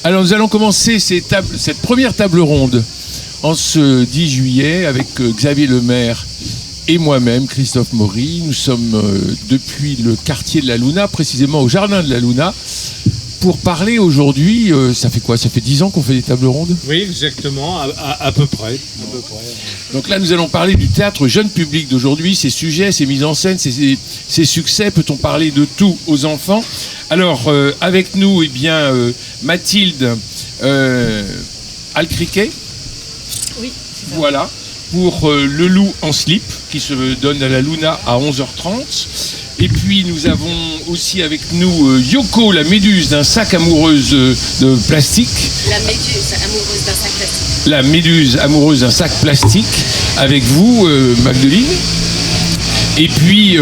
Alors nous allons commencer cette première table ronde en ce 10 juillet avec Xavier Lemaire et moi-même, Christophe Maury. Nous sommes depuis le quartier de la Luna, précisément au jardin de la Luna, pour parler aujourd'hui, ça fait quoi ? Ça fait 10 ans qu'on fait des tables rondes ? Oui, exactement, à peu près. Donc là, nous allons parler du théâtre jeune public d'aujourd'hui, ses sujets, ses mises en scène, ses succès. Peut-on parler de tout aux enfants ? Alors, avec nous, eh bien, Mathilde Alcriquet. Oui, c'est ça. Voilà, pour Le Loup en slip, qui se donne à la Luna à 11h30. Et puis nous avons aussi avec nous Yoko, la méduse d'un sac amoureuse de plastique. La méduse amoureuse d'un sac plastique. La méduse amoureuse d'un sac plastique. Avec vous, Magdeline. Et puis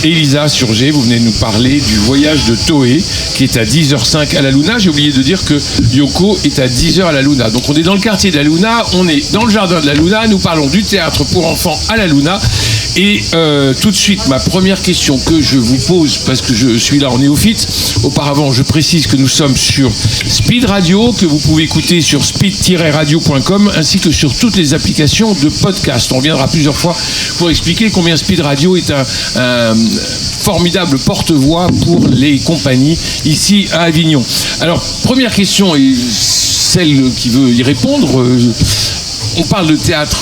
Elisa Surgé, vous venez nous parler du voyage de Toé, qui est à 10h05 à la Luna. J'ai oublié de dire que Yoko est à 10h à la Luna. Donc on est dans le quartier de la Luna, on est dans le jardin de la Luna, nous parlons du théâtre pour enfants à la Luna. Et tout de suite, ma première question que je vous pose, parce que je suis là en néophyte, auparavant je précise que nous sommes sur Speed Radio, que vous pouvez écouter sur speed-radio.com, ainsi que sur toutes les applications de podcast. On reviendra plusieurs fois pour expliquer combien Speed Radio est un formidable porte-voix pour les compagnies ici à Avignon. Alors, première question, et celle qui veut y répondre, on parle de théâtre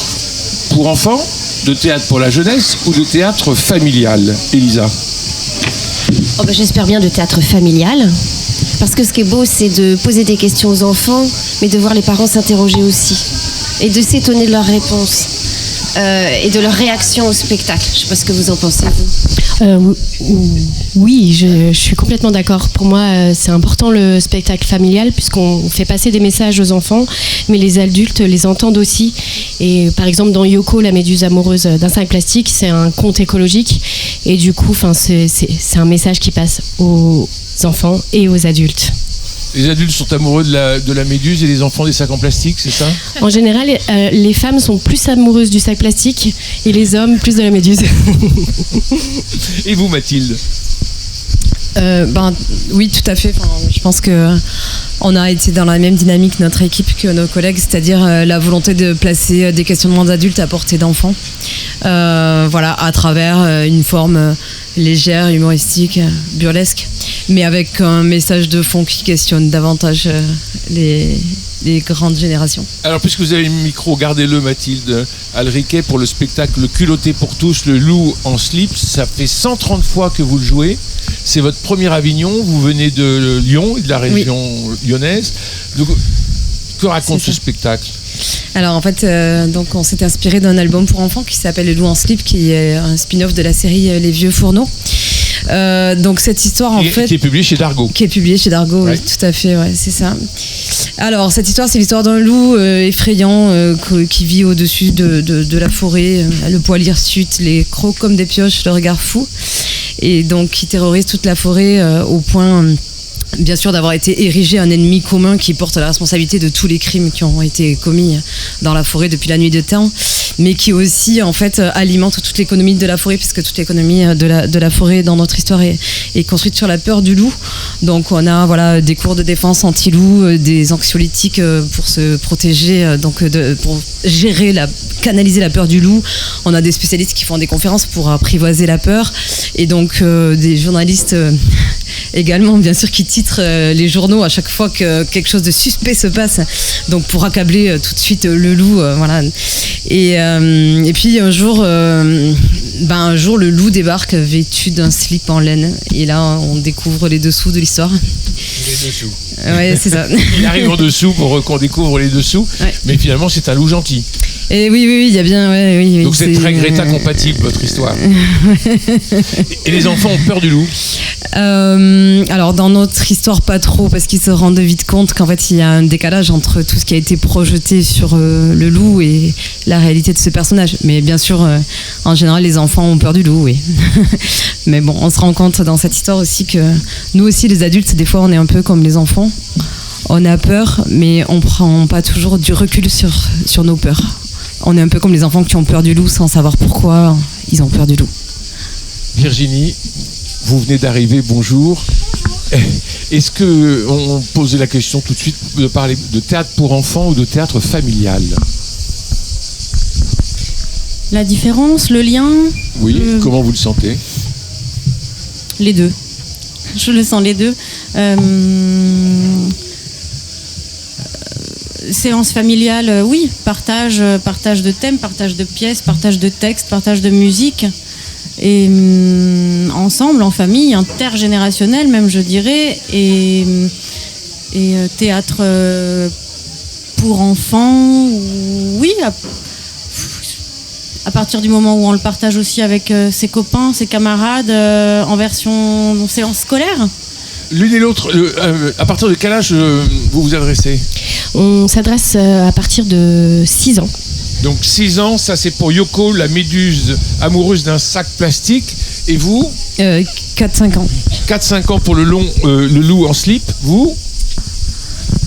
pour enfants, de théâtre pour la jeunesse ou de théâtre familial, Elisa ? J'espère bien de théâtre familial. Parce que ce qui est beau, c'est de poser des questions aux enfants, mais de voir les parents s'interroger aussi. Et de s'étonner de leurs réponses. Et de leur réaction au spectacle. Je ne sais pas ce que vous en pensez, vous. Oui, je suis complètement d'accord. Pour moi, c'est important le spectacle familial, puisqu'on fait passer des messages aux enfants, mais les adultes les entendent aussi. Et par exemple, dans Yoko, la méduse amoureuse d'un sac plastique, c'est un conte écologique. Et du coup, c'est un message qui passe aux enfants et aux adultes. Les adultes sont amoureux de la méduse et les enfants des sacs en plastique, c'est ça ? En général, les femmes sont plus amoureuses du sac plastique et les hommes plus de la méduse. Et vous, Mathilde ? Oui, tout à fait. Je pense qu'on a été dans la même dynamique, notre équipe, que nos collègues, c'est-à-dire la volonté de placer des questionnements d'adultes à portée d'enfants, à travers une forme légère, humoristique, burlesque, mais avec un message de fond qui questionne davantage les grandes générations. Alors, puisque vous avez le micro, gardez-le, Mathilde Alcriquet, pour le spectacle Culotté pour tous, Le Loup en slip. Ça fait 130 fois que vous le jouez. C'est votre premier Avignon. Vous venez de Lyon et de la région lyonnaise. Donc, que raconte ce spectacle ? Alors en fait, on s'est inspiré d'un album pour enfants qui s'appelle Le Loup en slip, qui est un spin-off de la série Les Vieux Fourneaux. Donc cette histoire qui est publiée chez Dargaud. Qui est publiée chez Dargaud, oui, tout à fait, ouais, c'est ça. Alors cette histoire, c'est l'histoire d'un loup effrayant qui vit au-dessus de la forêt, le poil hirsute, les crocs comme des pioches, le regard fou, et donc qui terrorise toute la forêt au point, bien sûr, d'avoir été érigé un ennemi commun qui porte la responsabilité de tous les crimes qui ont été commis dans la forêt depuis la nuit des temps, mais qui aussi en fait alimente toute l'économie de la forêt, puisque toute l'économie de la forêt dans notre histoire est construite sur la peur du loup. Donc on a des cours de défense anti-loup, des anxiolytiques pour se protéger, pour canaliser la peur du loup. On a des spécialistes qui font des conférences pour apprivoiser la peur, et donc des journalistes également, bien sûr, qui titrent les journaux à chaque fois que quelque chose de suspect se passe, donc pour accabler tout de suite le loup, voilà. Et puis un jour, le loup débarque vêtu d'un slip en laine, et là on découvre les dessous de l'histoire. Les dessous. Ouais, c'est ça. Il arrive en dessous pour qu'on découvre les dessous, mais finalement c'est un loup gentil. Et oui, il y a bien, oui. Donc c'est très Greta compatible, votre histoire. Et les enfants ont peur du loup ? Alors dans notre histoire pas trop, parce qu'ils se rendent vite compte qu'en fait il y a un décalage entre tout ce qui a été projeté sur le loup et la réalité de ce personnage. Mais bien sûr, en général les enfants ont peur du loup, oui. Mais bon, on se rend compte dans cette histoire aussi que nous aussi les adultes, des fois on est un peu comme les enfants. On a peur, mais on prend pas toujours du recul sur nos peurs. On est un peu comme les enfants qui ont peur du loup sans savoir pourquoi ils ont peur du loup. Virginie, vous venez d'arriver, bonjour. Est-ce qu'on posait la question tout de suite de parler de théâtre pour enfants ou de théâtre familial? La différence, le lien? Oui, comment vous le sentez? Les deux. Je le sens les deux. Séance familiale, oui, partage de thèmes, partage de pièces, partage de textes, partage de musique. Et ensemble, en famille, intergénérationnel même, je dirais. Et théâtre pour enfants, oui, à partir du moment où on le partage aussi avec ses copains, ses camarades, en version séance scolaire. L'une et l'autre, à partir de quel âge vous vous adressez? On s'adresse à partir de 6 ans. Donc 6 ans, ça c'est pour Yoko, la méduse amoureuse d'un sac plastique. Et vous? 4-5 ans. 4-5 ans pour le loup en slip. Vous?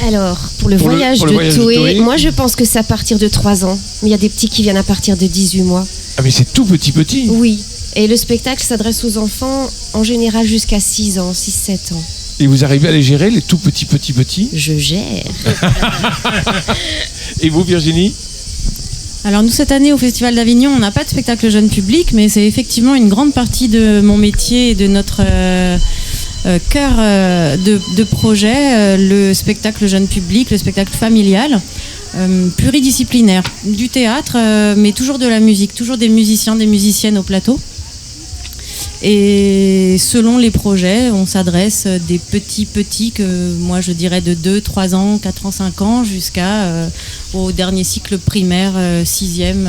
Alors, pour le voyage de Toé, moi je pense que c'est à partir de 3 ans. Mais il y a des petits qui viennent à partir de 18 mois. Ah mais c'est tout petit. Oui. Et le spectacle s'adresse aux enfants en général jusqu'à 6 ans, 6-7 ans. Et vous arrivez à les gérer, les tout petits? Je gère. Et vous, Virginie? Alors nous, cette année, au Festival d'Avignon, on n'a pas de spectacle jeune public, mais c'est effectivement une grande partie de mon métier et de notre cœur de projet, le spectacle jeune public, le spectacle familial, pluridisciplinaire, du théâtre, mais toujours de la musique, toujours des musiciens, des musiciennes au plateau. Et selon les projets, on s'adresse des petits que moi je dirais de 2, 3 ans, 4 ans, 5 ans au dernier cycle primaire, 6e,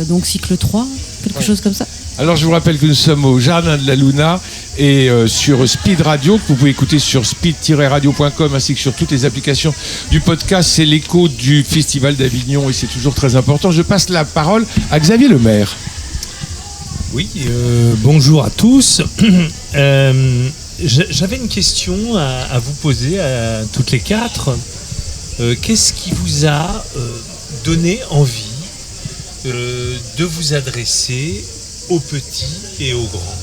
donc cycle 3, quelque chose comme ça. Alors je vous rappelle que nous sommes au Jardin de la Luna et sur Speed Radio, que vous pouvez écouter sur speed-radio.com ainsi que sur toutes les applications du podcast. C'est l'écho du Festival d'Avignon et c'est toujours très important. Je passe la parole à Xavier Lemaire. Oui, bonjour à tous. J'avais une question à vous poser à toutes les quatre. Qu'est-ce qui vous a donné envie de vous adresser aux petits et aux grands?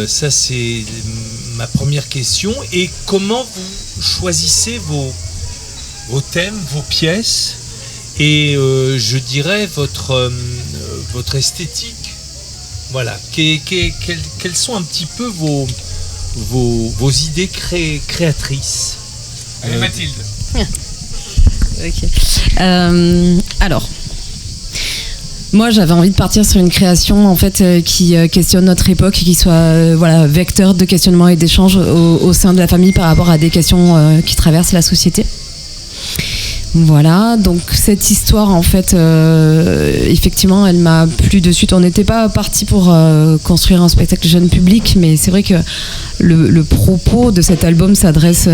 Ça, c'est ma première question. Et comment vous choisissez vos thèmes, vos pièces et je dirais votre esthétique? Voilà, quelles sont un petit peu vos idées créatrices? Allez, Mathilde. Ok. Alors, moi j'avais envie de partir sur une création en fait qui questionne notre époque et qui soit vecteur de questionnement et d'échange au sein de la famille par rapport à des questions qui traversent la société. Voilà, donc cette histoire en fait, effectivement, elle m'a plu de suite. On n'était pas parti pour construire un spectacle jeune public, mais c'est vrai que le propos de cet album s'adresse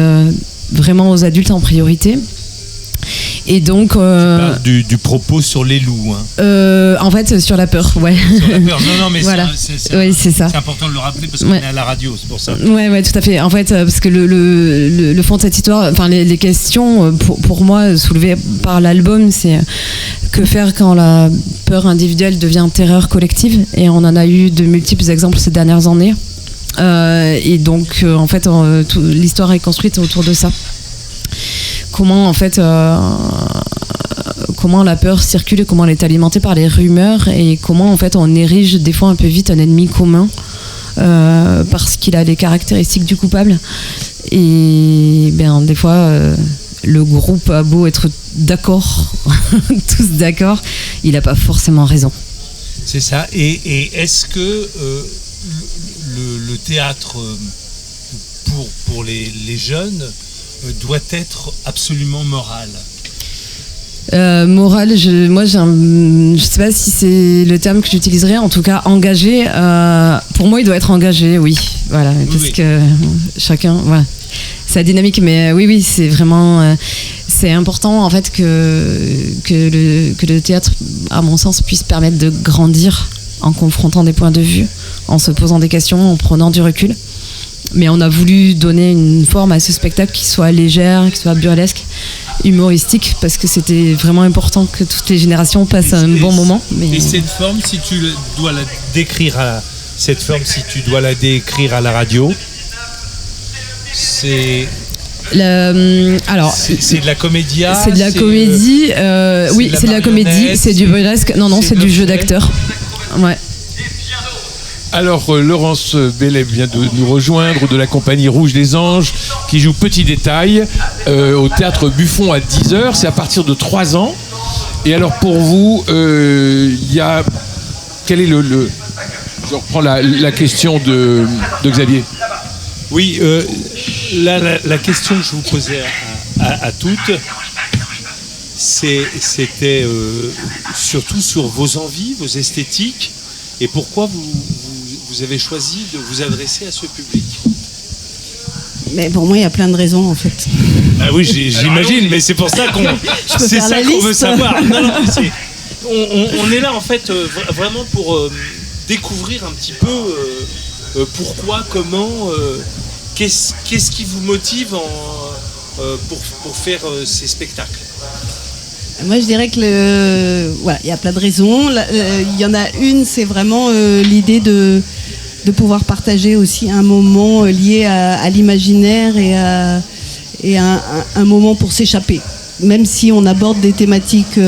vraiment aux adultes en priorité. Et donc, tu parles du propos sur les loups. Hein. En fait, sur la peur, ouais. Sur la peur. Non, mais voilà. c'est ça. C'est important de le rappeler parce qu'on est à la radio, c'est pour ça. Ouais, tout à fait. En fait, parce que le fond de cette histoire, enfin les questions pour moi soulevées par l'album, c'est que faire quand la peur individuelle devient terreur collective, et on en a eu de multiples exemples ces dernières années. Et donc, en fait, l'histoire est construite autour de ça. Comment en fait comment la peur circule et comment elle est alimentée par les rumeurs et comment en fait on érige des fois un peu vite un ennemi commun parce qu'il a les caractéristiques du coupable et bien des fois le groupe a beau être d'accord tous d'accord, il n'a pas forcément raison. C'est ça. Et est-ce que le théâtre pour les jeunes doit être absolument moral? Moral, je sais pas si c'est le terme que j'utiliserais, en tout cas engagé. Pour moi, il doit être engagé, oui. Voilà, parce que chacun, voilà, sa dynamique. Mais oui, c'est vraiment, c'est important en fait que le théâtre, à mon sens, puisse permettre de grandir en confrontant des points de vue, en se posant des questions, en prenant du recul. Mais on a voulu donner une forme à ce spectacle qui soit légère, qui soit burlesque, humoristique, parce que c'était vraiment important que toutes les générations passent un bon moment. Et cette forme, si tu dois la décrire cette forme, si tu dois la décrire à la radio, c'est c'est de la comédia. C'est de la comédie. Oui, c'est de la comédie. C'est du burlesque. Non, c'est du jeu d'acteur. Ouais. Alors, Laurence Bellet vient de nous rejoindre de la compagnie Rouge des Anges qui joue Petit Détail au Théâtre Buffon à 10h. C'est à partir de 3 ans. Et alors, pour vous, il y a... Quel est le... Je reprends la question de Xavier. Oui, la question que je vous posais à toutes, c'était surtout sur vos envies, vos esthétiques, et pourquoi vous avez choisi de vous adresser à ce public. Mais pour moi, il y a plein de raisons, en fait. Ah oui, j'imagine, mais c'est pour ça qu'on veut savoir. Non, on est là, en fait, vraiment pour découvrir un petit peu pourquoi, comment, qu'est-ce qui vous motive pour faire ces spectacles. Moi, je dirais que il y a plein de raisons. Il y en a une, c'est vraiment l'idée de pouvoir partager aussi un moment lié à l'imaginaire et un moment pour s'échapper. Même si on aborde des thématiques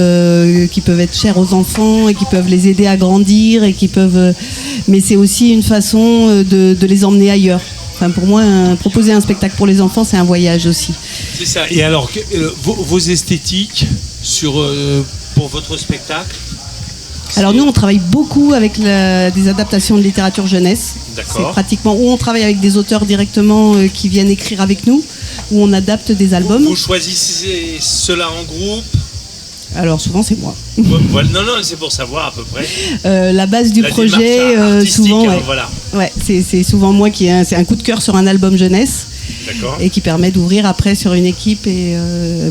qui peuvent être chères aux enfants et qui peuvent les aider à grandir mais c'est aussi une façon de les emmener ailleurs. Enfin, pour moi, proposer un spectacle pour les enfants, c'est un voyage aussi. C'est ça. Et alors, vos esthétiques pour votre spectacle? Alors nous, on travaille beaucoup avec des adaptations de littérature jeunesse. D'accord. C'est pratiquement où on travaille avec des auteurs directement qui viennent écrire avec nous, où on adapte des albums. Vous choisissez cela en groupe? Alors souvent c'est moi. Non, c'est pour savoir à peu près. La base du projet, souvent, voilà. Ouais, c'est souvent moi c'est un coup de cœur sur un album jeunesse. D'accord. Et qui permet d'ouvrir après sur une équipe et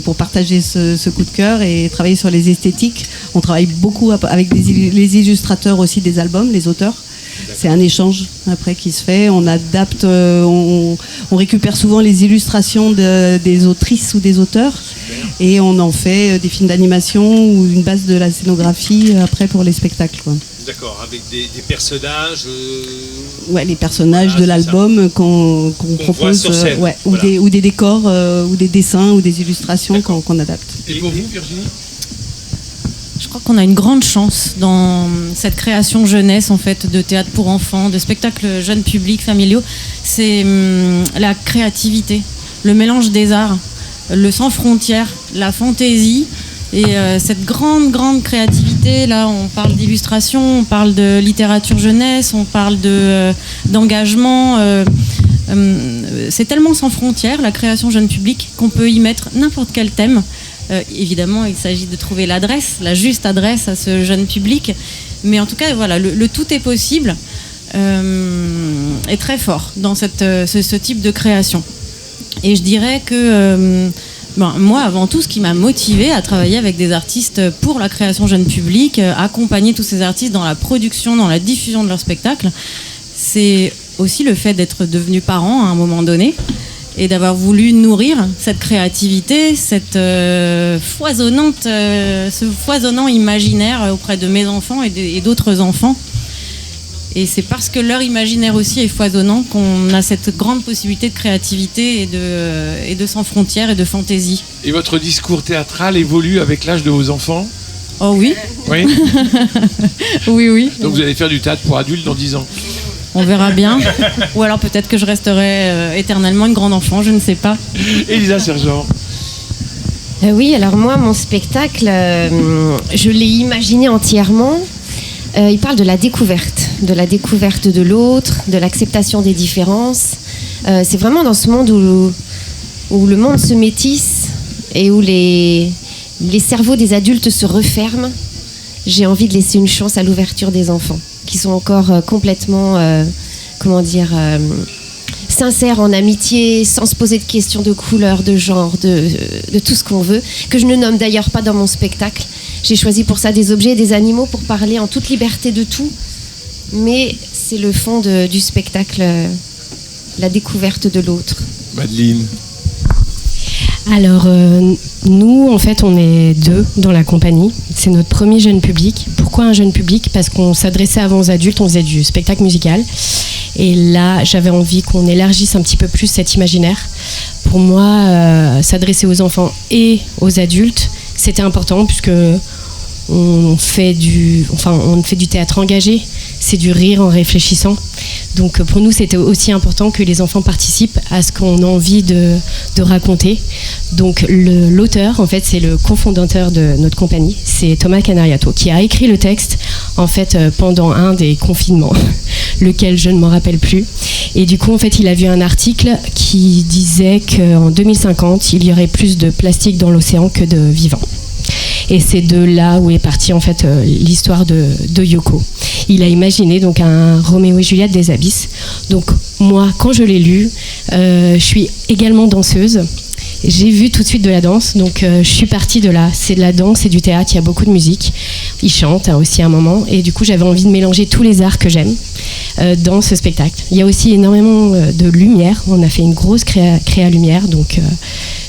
pour partager ce coup de cœur et travailler sur les esthétiques. On travaille beaucoup avec les illustrateurs aussi des albums, les auteurs. C'est un échange après qui se fait. On adapte, on récupère souvent les illustrations des autrices ou des auteurs et on en fait des films d'animation ou une base de la scénographie après pour les spectacles, quoi. D'accord, avec des personnages. Ouais, les personnages de l'album qu'on propose, sur scène, voilà. ou des décors, ou des dessins, ou des illustrations qu'on adapte. Et pour vous, Virginie? Je crois qu'on a une grande chance dans cette création jeunesse, en fait, de théâtre pour enfants, de spectacles jeunes publics, familiaux. C'est la créativité, le mélange des arts, le sans frontières, la fantaisie. Et cette grande créativité, là on parle d'illustration, on parle de littérature jeunesse, on parle d'engagement. C'est tellement sans frontières, la création jeune public, qu'on peut y mettre n'importe quel thème. Évidemment, il s'agit de trouver la juste adresse à ce jeune public. Mais en tout cas, voilà, le tout est possible est très fort dans ce type de création. Et je dirais que... moi, avant tout, ce qui m'a motivée à travailler avec des artistes pour la création jeune public, accompagner tous ces artistes dans la production, dans la diffusion de leurs spectacles, c'est aussi le fait d'être devenu parent à un moment donné et d'avoir voulu nourrir cette créativité, ce foisonnant imaginaire auprès de mes enfants et d'autres enfants. Et c'est parce que leur imaginaire aussi est foisonnant qu'on a cette grande possibilité de créativité et de sans frontières et de fantaisie. Et votre discours théâtral évolue avec l'âge de vos enfants? Oh oui. Oui. Oui. Donc vous allez faire du théâtre pour adultes dans 10 ans? On verra bien. Ou alors peut-être que je resterai éternellement une grande enfant, je ne sais pas. Elisa Sergent. Oui, alors moi, mon spectacle, je l'ai imaginé entièrement. Il parle de la découverte de l'autre, de l'acceptation des différences. C'est vraiment dans ce monde où le monde se métisse et où les cerveaux des adultes se referment. J'ai envie de laisser une chance à l'ouverture des enfants, qui sont encore complètement, sincères en amitié, sans se poser de questions de couleur, de genre, de tout ce qu'on veut, que je ne nomme d'ailleurs pas dans mon spectacle. J'ai choisi pour ça des objets et des animaux pour parler en toute liberté de tout, mais c'est le fond du spectacle, la découverte de l'autre. Madeleine. Alors, nous, en fait, on est 2 dans la compagnie. C'est notre premier jeune public. Pourquoi un jeune public ? Parce qu'on s'adressait avant aux adultes, on faisait du spectacle musical. Et là, j'avais envie qu'on élargisse un petit peu plus cet imaginaire. Pour moi, s'adresser aux enfants et aux adultes, c'était important puisque on fait du théâtre engagé, c'est du rire en réfléchissant. Donc pour nous, c'était aussi important que les enfants participent à ce qu'on a envie de raconter. Donc l'auteur, en fait, c'est le cofondateur de notre compagnie, c'est Thomas Canariato, qui a écrit le texte en fait pendant un des confinements, lequel je ne m'en rappelle plus. Et du coup, en fait, il a vu un article qui disait qu'en 2050, il y aurait plus de plastique dans l'océan que de vivants. Et c'est de là où est partie en fait l'histoire de Yoko. Il a imaginé donc un Roméo et Juliette des abysses. Donc moi, quand je l'ai lu, je suis également danseuse. J'ai vu tout de suite de la danse, donc je suis partie de là. C'est de la danse, c'est du théâtre, il y a beaucoup de musique. Il chante aussi à un moment, et du coup j'avais envie de mélanger tous les arts que j'aime dans ce spectacle. Il y a aussi énormément de lumière. On a fait une grosse créa lumière, donc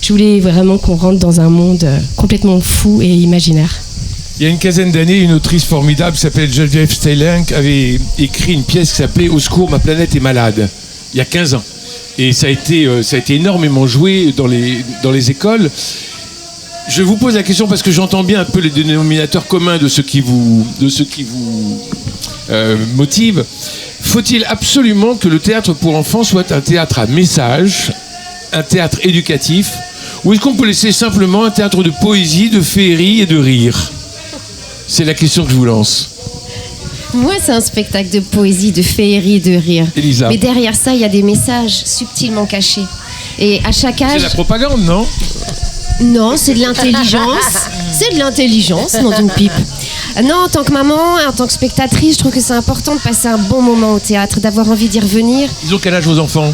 je voulais vraiment qu'on rentre dans un monde complètement fou et imaginaire. Il y a une quinzaine d'années, une autrice formidable qui s'appelle Geneviève Steylenk avait écrit une pièce qui s'appelait « Au secours, ma planète est malade », il y a 15 ans. Et ça a été énormément joué dans les écoles. Je vous pose la question parce que j'entends bien un peu les dénominateurs communs de ce qui vous motive. Faut-il absolument que le théâtre pour enfants soit un théâtre à message, un théâtre éducatif, ou est-ce qu'on peut laisser simplement un théâtre de poésie, de féerie et de rire ? C'est la question que je vous lance. Moi, c'est un spectacle de poésie, de féerie, de rire. Elisa. Mais derrière ça, il y a des messages subtilement cachés. Et à chaque âge... C'est la propagande, non ? Non, c'est de l'intelligence. C'est de l'intelligence dans une pipe. Non, en tant que maman, en tant que spectatrice, je trouve que c'est important de passer un bon moment au théâtre, d'avoir envie d'y revenir. Ils ont quel âge vos enfants ?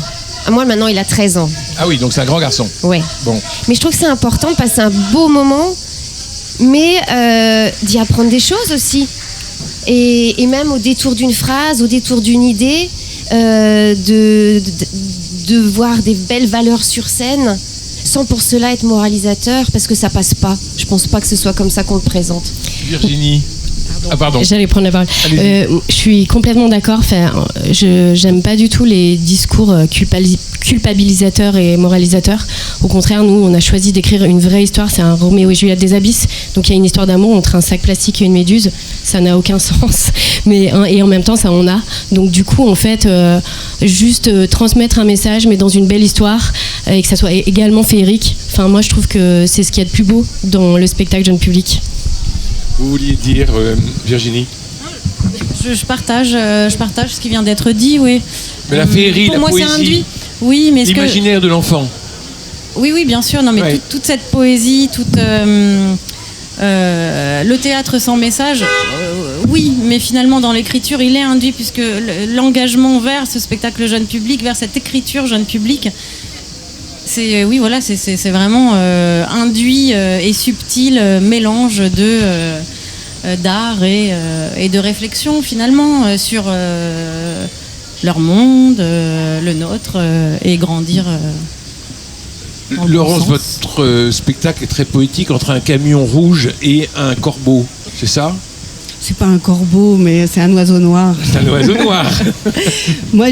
Moi, maintenant, il a 13 ans. Ah oui, donc c'est un grand garçon. Ouais. Bon. Mais je trouve que c'est important de passer un beau moment, mais d'y apprendre des choses aussi. Et même au détour d'une phrase, au détour d'une idée, de voir des belles valeurs sur scène, sans pour cela être moralisateur, parce que ça passe pas. Je pense pas que ce soit comme ça qu'on le présente. Virginie. Ah pardon. J'allais prendre la parole. Je suis complètement d'accord. Enfin, j'aime pas du tout les discours culpabilisateurs et moralisateurs. Au contraire, nous, on a choisi d'écrire une vraie histoire. C'est un Roméo et Juliette des abysses. Donc il y a une histoire d'amour entre un sac plastique et une méduse. Ça n'a aucun sens. Et en même temps, ça en a. Donc du coup, en fait, juste transmettre un message, mais dans une belle histoire, et que ça soit également féerique. Enfin, moi, je trouve que c'est ce qu'il y a de plus beau dans le spectacle jeune public. Vous vouliez dire, Virginie ? Je partage ce qui vient d'être dit, oui. Mais la féerie, pour la moi, poésie, c'est induit. Oui, mais l'imaginaire de l'enfant. Oui, bien sûr. Non, mais ouais. toute cette poésie, le théâtre sans message, oui, mais finalement dans l'écriture, il est induit puisque l'engagement vers ce spectacle jeune public, vers cette écriture jeune public, c'est vraiment induit et subtil mélange d'art et de réflexion finalement sur leur monde, le nôtre, et grandir. Laurence, votre spectacle est très poétique entre un camion rouge et un corbeau, c'est ça ? C'est pas un corbeau, mais c'est un oiseau noir. C'est un oiseau noir. Moi,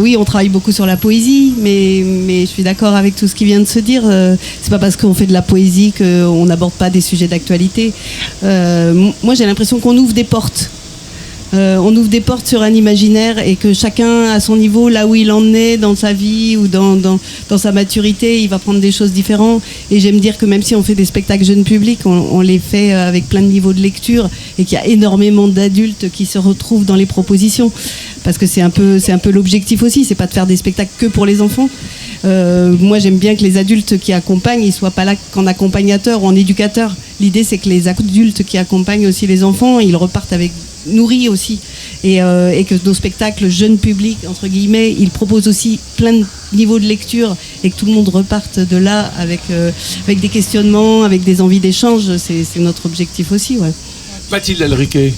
oui, on travaille beaucoup sur la poésie, mais je suis d'accord avec tout ce qui vient de se dire. C'est pas parce qu'on fait de la poésie qu'on n'aborde pas des sujets d'actualité. Moi, j'ai l'impression qu'on ouvre des portes. On ouvre des portes sur un imaginaire et que chacun, à son niveau, là où il en est dans sa vie ou dans sa maturité, il va prendre des choses différentes. Et j'aime dire que même si on fait des spectacles jeunes publics, on les fait avec plein de niveaux de lecture et qu'il y a énormément d'adultes qui se retrouvent dans les propositions. Parce que c'est un peu l'objectif aussi, c'est pas de faire des spectacles que pour les enfants. Moi, j'aime bien que les adultes qui accompagnent, ils soient pas là qu'en accompagnateurs ou en éducateurs. L'idée, c'est que les adultes qui accompagnent aussi les enfants, ils repartent avec nourris aussi, et que nos spectacles jeunes publics, entre guillemets, ils proposent aussi plein de niveaux de lecture et que tout le monde reparte de là avec des questionnements, avec des envies d'échange. C'est notre objectif aussi, ouais. Mathilde Alriquet.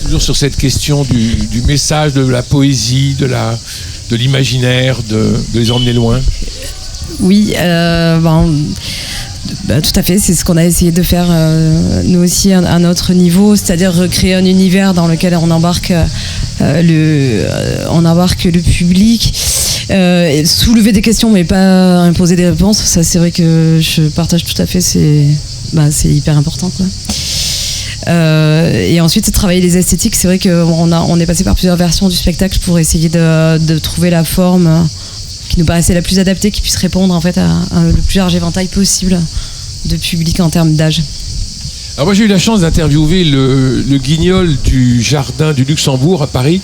Toujours sur cette question du message, de la poésie, de l'imaginaire, de les emmener loin. Oui, Tout à fait, c'est ce qu'on a essayé de faire nous aussi à notre niveau, c'est-à-dire recréer un univers dans lequel on embarque le public, soulever des questions mais pas imposer des réponses. Ça, c'est vrai que je partage tout à fait, c'est hyper important, quoi. Et ensuite travailler les esthétiques, c'est vrai qu'on est passé par plusieurs versions du spectacle pour essayer de trouver la forme qui nous paraissait la plus adaptée, qui puisse répondre en fait à le plus large éventail possible de public en termes d'âge. Alors moi j'ai eu la chance d'interviewer le guignol du jardin du Luxembourg à Paris,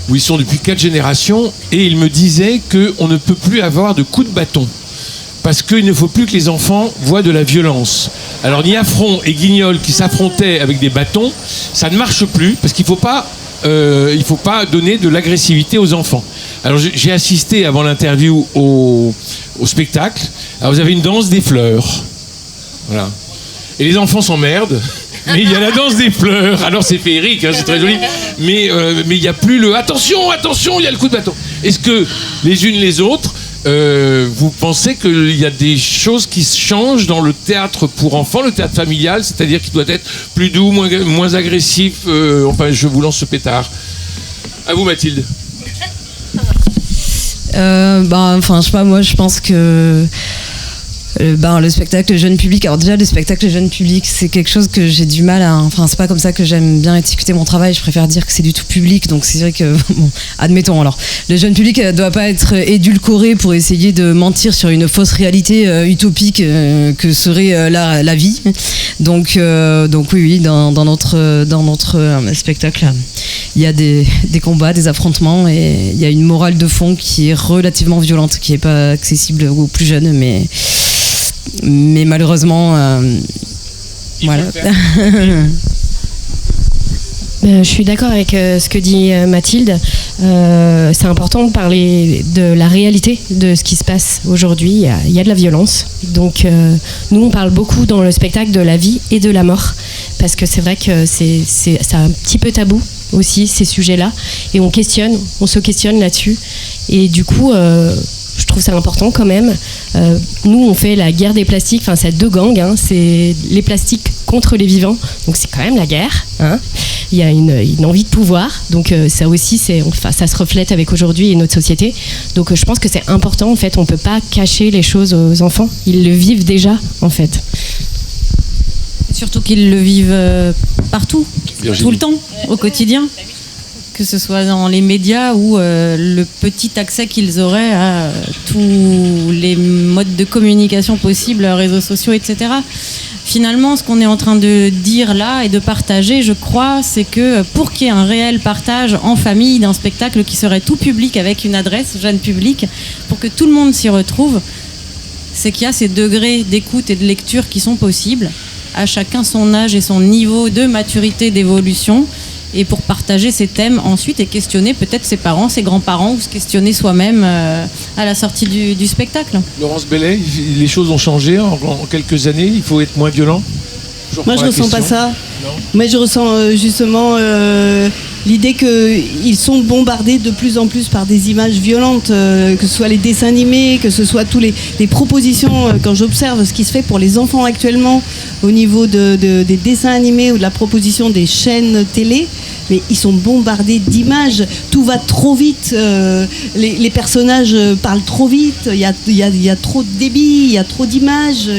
où ils sont depuis 4 générations, et il me disait qu'on ne peut plus avoir de coups de bâton. Parce qu'il ne faut plus que les enfants voient de la violence. Alors Niafron et Guignol qui s'affrontaient avec des bâtons, ça ne marche plus parce qu'il ne faut pas donner de l'agressivité aux enfants. Alors j'ai assisté avant l'interview au spectacle. Alors vous avez une danse des fleurs. Voilà. Et les enfants s'emmerdent. Mais il y a la danse des fleurs. Alors c'est féerique, hein, c'est très joli. Mais il n'y a plus le attention, il y a le coup de bâton. Est-ce que les unes les autres, vous pensez qu'il y a des choses qui changent dans le théâtre pour enfants, le théâtre familial, c'est-à-dire qu'il doit être plus doux, moins agressif, enfin je vous lance ce pétard. À vous Mathilde. Je sais pas, moi je pense que le spectacle jeune public, alors déjà le spectacle jeune public c'est quelque chose que j'ai du mal à, c'est pas comme ça que j'aime bien exécuter mon travail, je préfère dire que c'est du tout public, donc c'est vrai que admettons, alors le jeune public doit pas être édulcoré pour essayer de mentir sur une fausse réalité utopique que serait la vie, donc oui, dans notre spectacle il y a des combats, des affrontements, et il y a une morale de fond qui est relativement violente, qui est pas accessible aux plus jeunes, mais malheureusement, voilà. Je suis d'accord avec ce que dit Mathilde. C'est important de parler de la réalité de ce qui se passe aujourd'hui. Il y a de la violence. Donc nous, on parle beaucoup dans le spectacle de la vie et de la mort. Parce que c'est vrai que c'est un petit peu tabou aussi, ces sujets-là. Et on se questionne là-dessus. Et du coup, je trouve ça important quand même. Nous, on fait la guerre des plastiques. Enfin, c'est 2 gangs. Hein. C'est les plastiques contre les vivants. Donc c'est quand même la guerre. Hein. Il y a une envie de pouvoir. Donc ça aussi, ça se reflète avec aujourd'hui et notre société. Donc je pense que c'est important. En fait, on ne peut pas cacher les choses aux enfants. Ils le vivent déjà, en fait. Surtout qu'ils le vivent partout, Virginie. tout le temps, au quotidien. Que ce soit dans les médias ou le petit accès qu'ils auraient à tous les modes de communication possibles, réseaux sociaux, etc. Finalement, ce qu'on est en train de dire là et de partager, je crois, c'est que pour qu'il y ait un réel partage en famille d'un spectacle qui serait tout public avec une adresse jeune public, pour que tout le monde s'y retrouve, c'est qu'il y a ces degrés d'écoute et de lecture qui sont possibles, à chacun son âge et son niveau de maturité, d'évolution, et pour partager ces thèmes ensuite et questionner peut-être ses parents, ses grands-parents, ou se questionner soi-même à la sortie du spectacle. Laurence Bellet, les choses ont changé en quelques années, il faut être moins violent. Moi je ressens pas ça. Non. Moi je ressens justement l'idée qu'ils sont bombardés de plus en plus par des images violentes, que ce soit les dessins animés, que ce soit tous les propositions, quand j'observe ce qui se fait pour les enfants actuellement au niveau des dessins animés ou de la proposition des chaînes télé, mais ils sont bombardés d'images, tout va trop vite, les personnages parlent trop vite, il y a trop de débit, il y a trop d'images,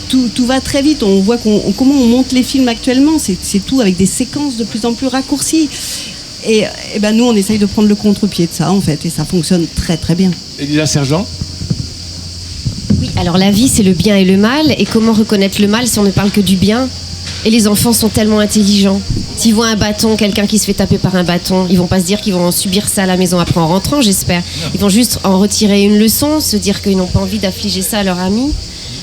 tout va très vite, on voit comment on monte les films actuellement, c'est tout avec des séquences de plus en plus raccourcies. Et ben nous, on essaye de prendre le contre-pied de ça, en fait, et ça fonctionne très très bien. Elisa Sergent ? Oui, alors la vie, c'est le bien et le mal. Et comment reconnaître le mal si on ne parle que du bien ? Et les enfants sont tellement intelligents. S'ils voient un bâton, quelqu'un qui se fait taper par un bâton, ils vont pas se dire qu'ils vont subir ça à la maison après en rentrant, j'espère. Ils vont juste en retirer une leçon, se dire qu'ils n'ont pas envie d'affliger ça à leur ami.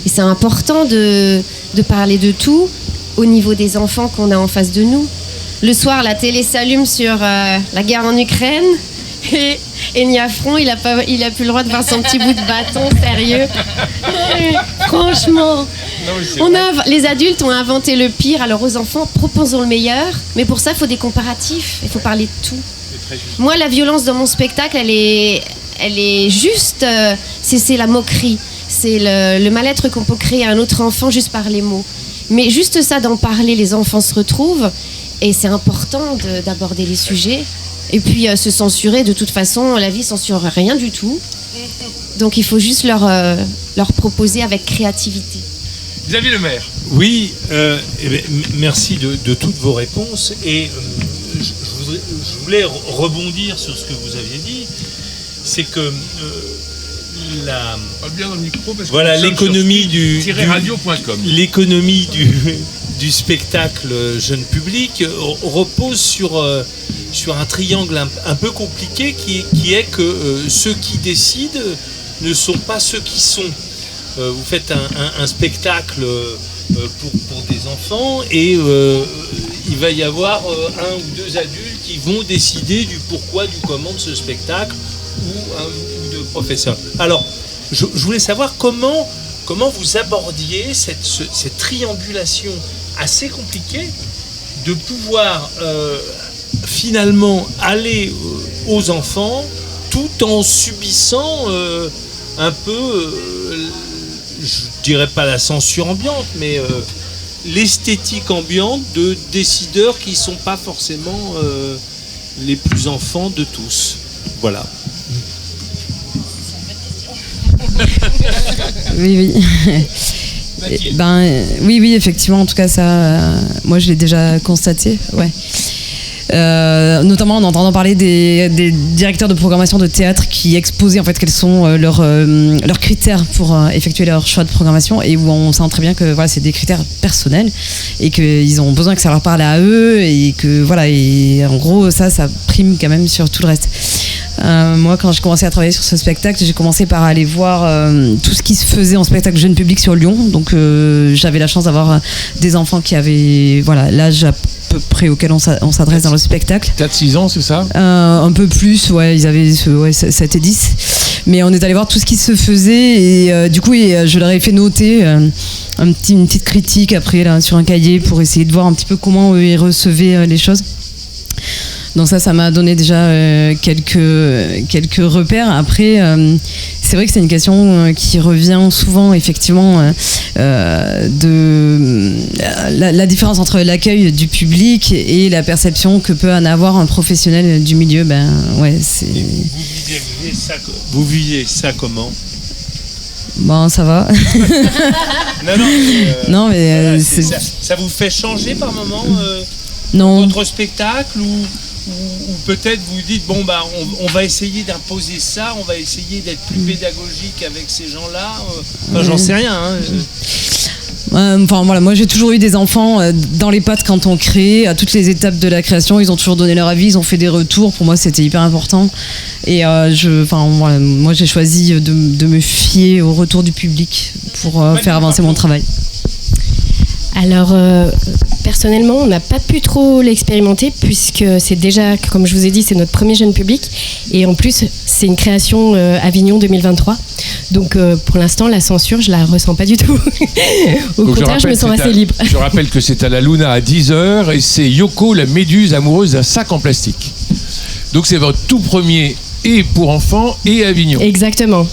Et c'est important de parler de tout au niveau des enfants qu'on a en face de nous. Le soir, la télé s'allume sur la guerre en Ukraine. Et Niafron, il a plus le droit de voir son petit bout de bâton, sérieux. Franchement, les adultes ont inventé le pire, alors aux enfants, proposons le meilleur. Mais pour ça, il faut des comparatifs, il faut parler de tout. Moi, la violence dans mon spectacle, elle est juste, c'est la moquerie. c'est le mal-être qu'on peut créer à un autre enfant juste par les mots. Mais juste ça, d'en parler, les enfants se retrouvent. Et c'est important d'aborder les sujets. Et puis se censurer, de toute façon, la vie censure rien du tout. Donc il faut juste leur proposer avec créativité. Xavier Lemaire. Oui, merci de toutes vos réponses. Et je voulais rebondir sur ce que vous aviez dit. C'est que bien dans le micro parce que voilà, l'économie l'économie du spectacle jeune public repose sur un triangle un peu compliqué qui est que ceux qui décident ne sont pas ceux qui sont. Vous faites un spectacle pour des enfants et il va y avoir un ou deux adultes qui vont décider du pourquoi, du comment de ce spectacle ou un ou deux professeurs. Alors, je voulais savoir comment vous abordiez cette triangulation assez compliquée de pouvoir finalement aller aux enfants tout en subissant un peu, je dirais pas la censure ambiante, mais l'esthétique ambiante de décideurs qui sont pas forcément les plus enfants de tous. Voilà. Oui. Oui, effectivement. En tout cas, ça, moi, je l'ai déjà constaté. Ouais. Notamment en entendant parler des directeurs de programmation de théâtre qui exposaient en fait quels sont leurs critères pour effectuer leur choix de programmation, et où on sent très bien que voilà, c'est des critères personnels et qu'ils ont besoin que ça leur parle à eux, et que voilà, et en gros ça prime quand même sur tout le reste. Moi, quand j'ai commencé à travailler sur ce spectacle, j'ai commencé par aller voir tout ce qui se faisait en spectacle jeune public sur Lyon. Donc j'avais la chance d'avoir des enfants qui avaient l'âge à peu près auquel on s'adresse dans le spectacle. 4-6 ans, c'est ça ? Un peu plus, ouais, ils avaient 7 et 10. Mais on est allé voir tout ce qui se faisait, et du coup je leur ai fait noter une petite critique après là, sur un cahier pour essayer de voir un petit peu comment eux ils recevaient les choses. Donc ça m'a donné déjà quelques repères. Après, c'est vrai que c'est une question qui revient souvent, effectivement, de la différence entre l'accueil du public et la perception que peut en avoir un professionnel du milieu. C'est... Vous viviez ça comment ? Bon, ça va. Non, mais ça vous fait changer par moment non. Votre spectacle ou peut-être vous dites on va essayer d'imposer ça, on va essayer d'être plus pédagogique avec ces gens-là. J'en sais rien. Moi j'ai toujours eu des enfants dans les pattes quand on crée, à toutes les étapes de la création. Ils ont toujours donné leur avis, ils ont fait des retours. Pour moi c'était hyper important. Et moi j'ai choisi de me fier au retour du public pour faire avancer mon travail. Alors, personnellement, on n'a pas pu trop l'expérimenter, puisque c'est déjà, comme je vous ai dit, c'est notre premier jeune public. Et en plus, c'est une création Avignon 2023. Donc, pour l'instant, la censure, je la ressens pas du tout. Au contraire, je me sens assez libre. Je rappelle que c'est à la Luna à 10h, et c'est Yoko, la méduse amoureuse d'un sac en plastique. Donc, c'est votre tout premier, et pour enfants, et Avignon. Exactement.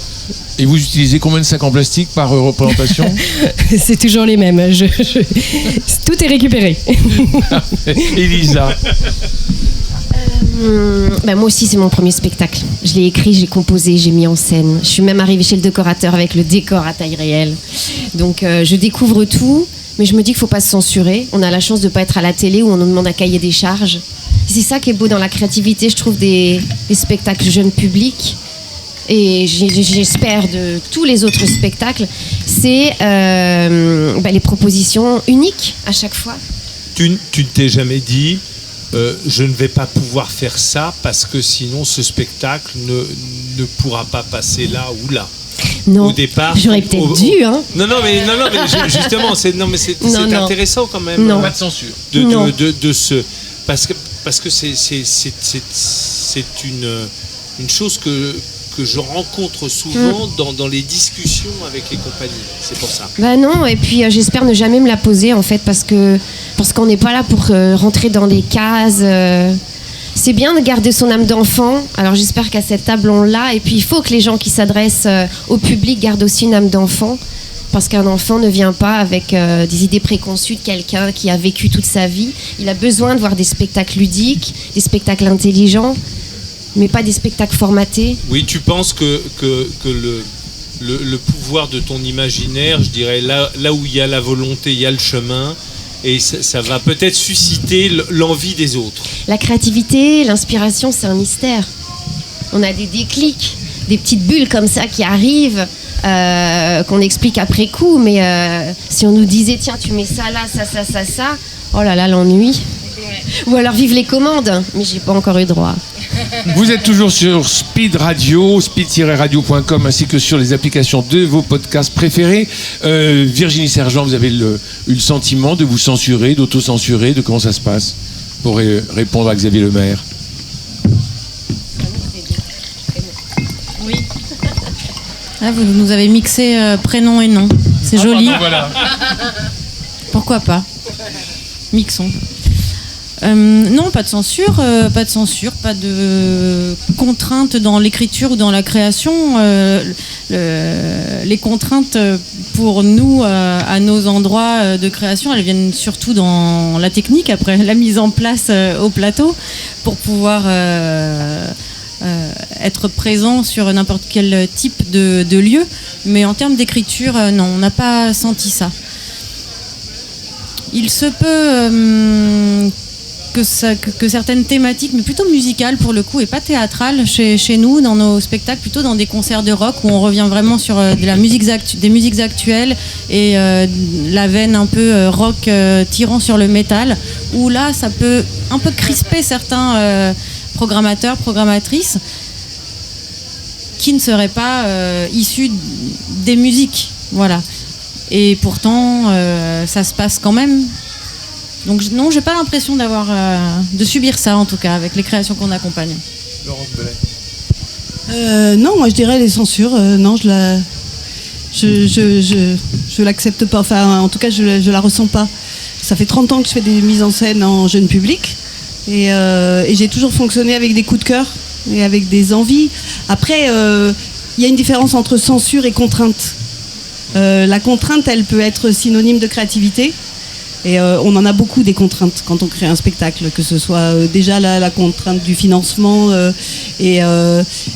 Et vous utilisez combien de sacs en plastique par représentation ? C'est toujours les mêmes. Tout est récupéré. Elisa. Moi aussi, c'est mon premier spectacle. Je l'ai écrit, j'ai composé, j'ai mis en scène. Je suis même arrivée chez le décorateur avec le décor à taille réelle. Donc, je découvre tout, mais je me dis qu'il ne faut pas se censurer. On a la chance de ne pas être à la télé où on nous demande un cahier des charges. C'est ça qui est beau dans la créativité, je trouve, des spectacles jeunes publics. Et j'espère de tous les autres spectacles, c'est les propositions uniques à chaque fois. Tu ne t'es jamais dit je ne vais pas pouvoir faire ça parce que sinon ce spectacle ne pourra pas passer là ou là. Non, au départ, j'aurais peut-être dû. Hein. Non, mais justement, c'est intéressant quand même. Non. Pas de censure. Parce que c'est une chose que je rencontre souvent dans les discussions avec les compagnies. C'est pour ça. Non, et puis j'espère ne jamais me la poser en fait, parce qu'on n'est pas là pour rentrer dans des cases. c'est bien de garder son âme d'enfant. Alors j'espère qu'à cette table on l'a. Et puis il faut que les gens qui s'adressent au public gardent aussi une âme d'enfant. Parce qu'un enfant ne vient pas avec des idées préconçues de quelqu'un qui a vécu toute sa vie. Il a besoin de voir des spectacles ludiques, des spectacles intelligents, mais pas des spectacles formatés. Oui, tu penses que le pouvoir de ton imaginaire, je dirais, là où il y a la volonté, il y a le chemin, et ça va peut-être susciter l'envie des autres. La créativité, l'inspiration, c'est un mystère. On a des déclics, des petites bulles comme ça qui arrivent, qu'on explique après coup, mais si on nous disait, tiens, tu mets ça là, ça, oh là là, l'ennui. Ou alors vive les commandes, mais j'ai pas encore eu droit. Vous êtes toujours sur Speed Radio, speed-radio.com, ainsi que sur les applications de vos podcasts préférés. Virginie Sergent, vous avez eu le sentiment de vous censurer, d'auto-censurer, de comment ça se passe pour répondre à Xavier Lemaire? Oui. Là, vous nous avez mixé prénom et nom. C'est joli. Voilà. Pourquoi pas? Mixons. Non, pas de censure, pas de contraintes dans l'écriture ou dans la création. Les contraintes pour nous, à nos endroits de création, elles viennent surtout dans la technique, après la mise en place au plateau, pour pouvoir être présent sur n'importe quel type de lieu. Mais en termes d'écriture, non, on n'a pas senti ça. Il se peut que certaines thématiques, mais plutôt musicales pour le coup, et pas théâtrales, chez nous, dans nos spectacles, plutôt dans des concerts de rock, où on revient vraiment sur des musiques actuelles et la veine un peu rock tirant sur le métal, où là, ça peut un peu crisper certains programmateurs, programmatrices, qui ne seraient pas issus des musiques. Voilà. Et pourtant, ça se passe quand même. Donc non, j'ai pas l'impression de subir ça, en tout cas, avec les créations qu'on accompagne. Laurence Bellet. Non, moi je dirais les censures. Non, je l'accepte pas. Enfin, en tout cas, je la ressens pas. Ça fait 30 ans que je fais des mises en scène en jeune public, et j'ai toujours fonctionné avec des coups de cœur et avec des envies. Après, il y a une différence entre censure et contrainte. La contrainte, elle peut être synonyme de créativité. Et on en a beaucoup des contraintes quand on crée un spectacle, que ce soit déjà la contrainte du financement et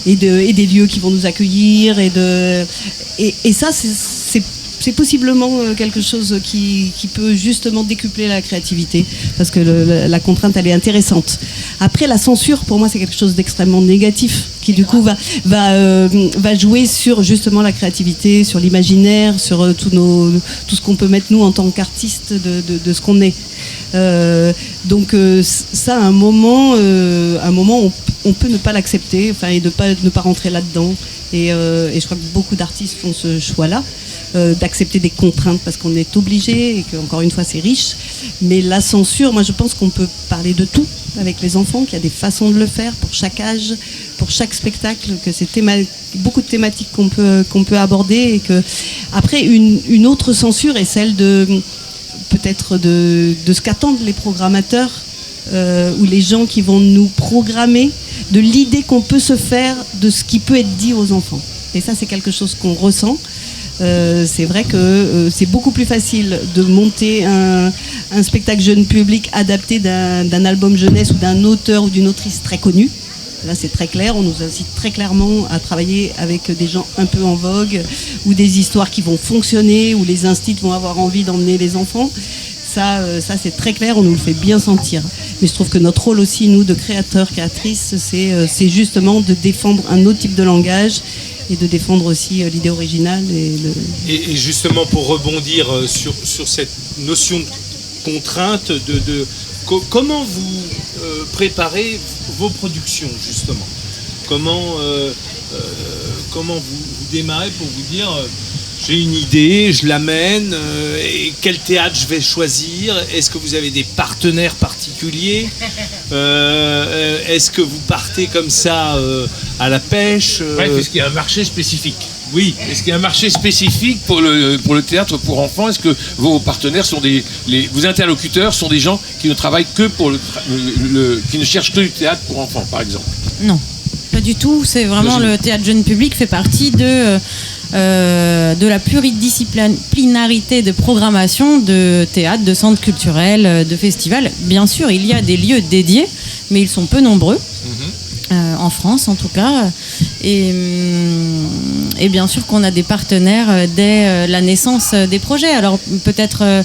des lieux qui vont nous accueillir. Et ça, c'est possiblement quelque chose qui peut justement décupler la créativité, parce que la contrainte, elle est intéressante. Après, la censure, pour moi, c'est quelque chose d'extrêmement négatif, qui du coup va jouer sur justement la créativité, sur l'imaginaire, sur tout ce qu'on peut mettre nous en tant qu'artistes de ce qu'on est. Donc ça, à un moment, on peut ne pas l'accepter, enfin, et ne pas rentrer là-dedans. Et je crois que beaucoup d'artistes font ce choix-là, d'accepter des contraintes parce qu'on est obligé, et qu'encore une fois c'est riche. Mais la censure, moi je pense qu'on peut parler de tout avec les enfants, qu'il y a des façons de le faire pour chaque âge, pour chaque spectacle, que c'est beaucoup de thématiques qu'on peut aborder, et que après une autre censure est celle peut-être de ce qu'attendent les programmateurs, ou les gens qui vont nous programmer, de l'idée qu'on peut se faire de ce qui peut être dit aux enfants. Et ça, c'est quelque chose qu'on ressent. C'est vrai que c'est beaucoup plus facile de monter un spectacle jeune public adapté d'un album jeunesse ou d'un auteur ou d'une autrice très connue. Là, c'est très clair. On nous incite très clairement à travailler avec des gens un peu en vogue, ou des histoires qui vont fonctionner, où les instituts vont avoir envie d'emmener les enfants. Ça, c'est très clair, on nous le fait bien sentir. Mais je trouve que notre rôle aussi, nous, de créateurs, créatrices, c'est justement de défendre un autre type de langage, et de défendre aussi l'idée originale. Et justement, pour rebondir sur cette notion de contrainte, comment vous préparez vos productions, justement? Comment vous démarrez pour vous dire... j'ai une idée, je l'amène, et quel théâtre je vais choisir? Est-ce que vous avez des partenaires particuliers? Est-ce que vous partez comme ça à la pêche? Bref, est-ce qu'il y a un marché spécifique? Oui. Est-ce qu'il y a un marché spécifique pour le théâtre pour enfants? Est-ce que vos partenaires sont vos interlocuteurs sont des gens qui ne travaillent que pour qui ne cherchent que du théâtre pour enfants, par exemple? Non, pas du tout. C'est vraiment le théâtre jeune public fait partie de la pluridisciplinarité de programmation de théâtre, de centres culturels, de festivals. Bien sûr, il y a des lieux dédiés, mais ils sont peu nombreux. En France en tout cas, et bien sûr qu'on a des partenaires dès la naissance des projets. Alors peut-être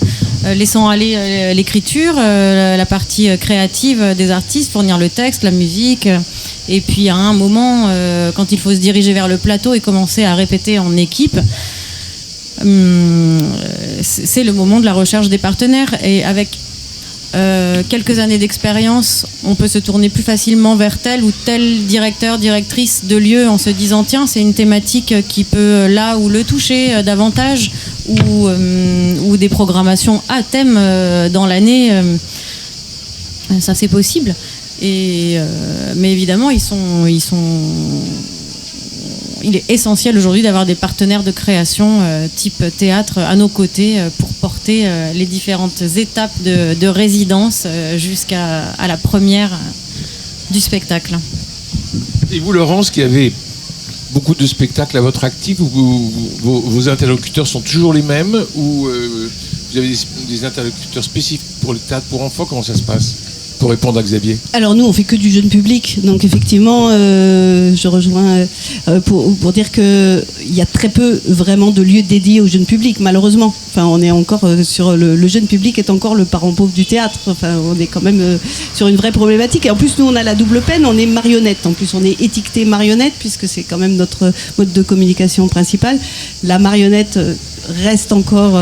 laissant aller l'écriture, la partie créative des artistes, fournir le texte, la musique, et puis à un moment quand il faut se diriger vers le plateau et commencer à répéter en équipe, c'est le moment de la recherche des partenaires. Et avec quelques années d'expérience, on peut se tourner plus facilement vers tel ou tel directeur, directrice de lieu en se disant tiens, c'est une thématique qui peut là ou le toucher davantage, ou des programmations à thème dans l'année, ça c'est possible. Mais évidemment, il est essentiel aujourd'hui d'avoir des partenaires de création type théâtre à nos côtés pour porter les différentes étapes de résidence jusqu'à la première du spectacle. Et vous, Laurence, qui avez beaucoup de spectacles à votre actif, vos interlocuteurs sont toujours les mêmes ou vous avez des interlocuteurs spécifiques pour le théâtre pour enfants? Comment ça se passe? Pour répondre à Xavier. Alors nous, on fait que du jeune public, donc effectivement, je rejoins pour dire que il y a très peu vraiment de lieux dédiés au jeune public, malheureusement. Enfin, on est encore sur le jeune public est encore le parent pauvre du théâtre. Enfin, on est quand même sur une vraie problématique. Et en plus, nous, on a la double peine. On est marionnette. En plus, on est étiqueté marionnette puisque c'est quand même notre mode de communication principal. La marionnette reste encore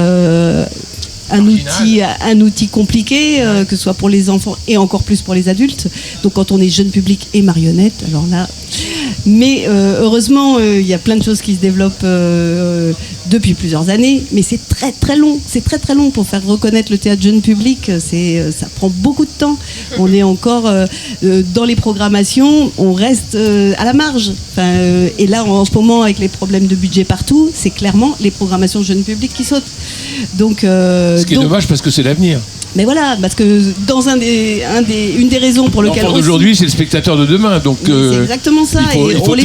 un outil compliqué, que ce soit pour les enfants et encore plus pour les adultes. Donc quand on est jeune public et marionnette, alors là... Mais heureusement, il y a plein de choses qui se développent depuis plusieurs années, mais c'est très très long. C'est très très long pour faire reconnaître le théâtre jeune public. Ça prend beaucoup de temps. On est encore dans les programmations, on reste à la marge. Enfin, et là, en ce moment, avec les problèmes de budget partout, c'est clairement les programmations jeune public qui sautent. Donc, ce qui est dommage parce que c'est l'avenir. Mais voilà, parce que dans une des raisons pour lesquelles... L'enfant d'aujourd'hui, c'est le spectateur de demain. Donc, c'est exactement ça. Il faut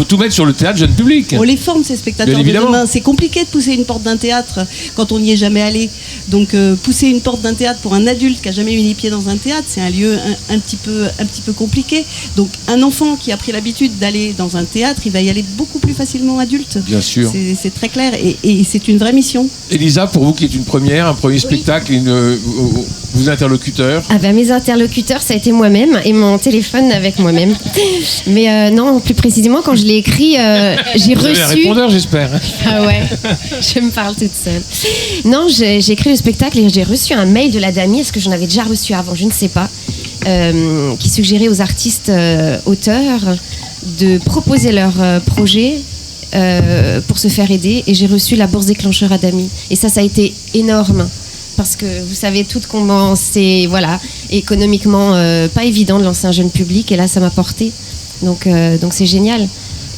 tout mettre sur le théâtre jeune public. On les forme, ces spectateurs de demain. C'est compliqué de pousser une porte d'un théâtre quand on n'y est jamais allé. Donc, pousser une porte d'un théâtre pour un adulte qui n'a jamais mis les pieds dans un théâtre, c'est un lieu un petit peu compliqué. Donc, un enfant qui a pris l'habitude d'aller dans un théâtre, il va y aller beaucoup plus facilement adulte. Bien sûr. C'est très clair et c'est une vraie mission. Elisa, pour vous qui êtes un premier spectacle, vos interlocuteurs? Mes interlocuteurs, ça a été moi-même et mon téléphone avec moi-même. Mais non, plus précisément, quand je l'ai écrit, j'ai Vous reçu... avez un répondeur, j'espère. Ah ouais, je me parle toute seule. Non, j'ai écrit le spectacle et j'ai reçu un mail de la Dami, est-ce que j'en avais déjà reçu avant, je ne sais pas, qui suggérait aux artistes auteurs de proposer leur projet pour se faire aider. Et j'ai reçu la bourse déclencheur à Dami. Et ça a été énorme. Parce que vous savez toutes comment c'est économiquement pas évident de lancer un jeune public, et là ça m'a porté. Donc c'est génial.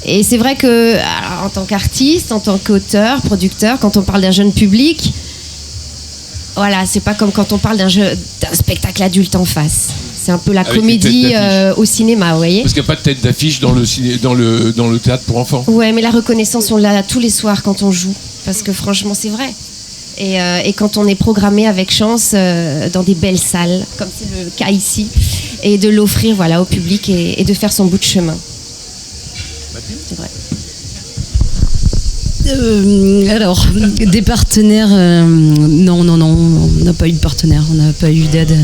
Et c'est vrai que en tant qu'artiste, en tant qu'auteur, producteur, quand on parle d'un jeune public, voilà, c'est pas comme quand on parle d'un spectacle adulte en face. C'est un peu la comédie au cinéma, vous voyez. Parce qu'il n'y a pas de tête d'affiche dans le théâtre pour enfants. Ouais, mais la reconnaissance, on l'a tous les soirs quand on joue. Parce que franchement, c'est vrai. Et quand on est programmé avec chance dans des belles salles, comme c'est le cas ici, et de l'offrir au public et de faire son bout de chemin. C'est vrai. Alors, des partenaires, non, on n'a pas eu de partenaire, on n'a pas eu d'aide.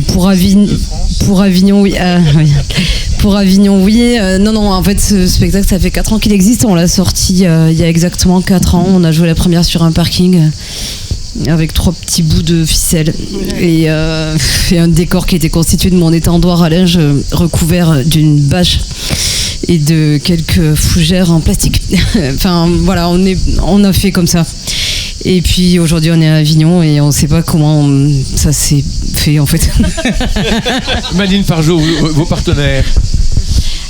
Pour Avignon, oui. Pour Avignon, oui. Non, en fait, ce spectacle, ça fait 4 ans qu'il existe. On l'a sorti il y a exactement 4 ans. On a joué la première sur un parking avec 3 petits bouts de ficelle et un décor qui était constitué de mon étendoir à linge recouvert d'une bâche et de quelques fougères en plastique. Enfin, voilà, on a fait comme ça. Et puis aujourd'hui on est à Avignon et on ne sait pas comment ça s'est fait en fait. Madine Fargeau, vos partenaires?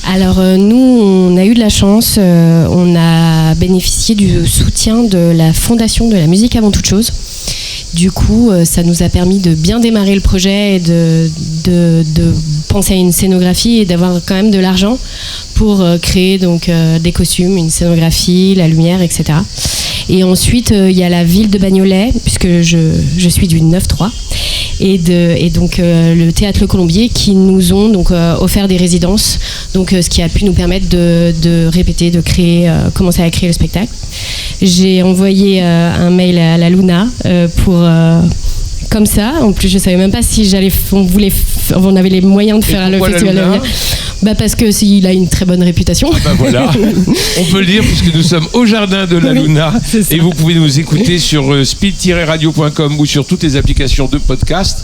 Alors nous, on a eu de la chance, on a bénéficié du soutien de la Fondation de la musique avant toute chose. Du coup, ça nous a permis de bien démarrer le projet et de penser à une scénographie et d'avoir quand même de l'argent pour créer donc des costumes, une scénographie, la lumière, etc. Et ensuite, il y a la ville de Bagnolet, puisque je suis du 9-3. Et donc le Théâtre Le Colombier qui nous ont donc offert des résidences, donc ce qui a pu nous permettre de répéter, de créer, commencer à créer le spectacle. J'ai envoyé un mail à la Luna pour comme ça. En plus, je savais même pas si on avait les moyens de faire le festival d'avenir. Parce que il a une très bonne réputation. Voilà, on peut le dire puisque nous sommes au jardin de la Luna et vous pouvez nous écouter sur speed-radio.com ou sur toutes les applications de podcast,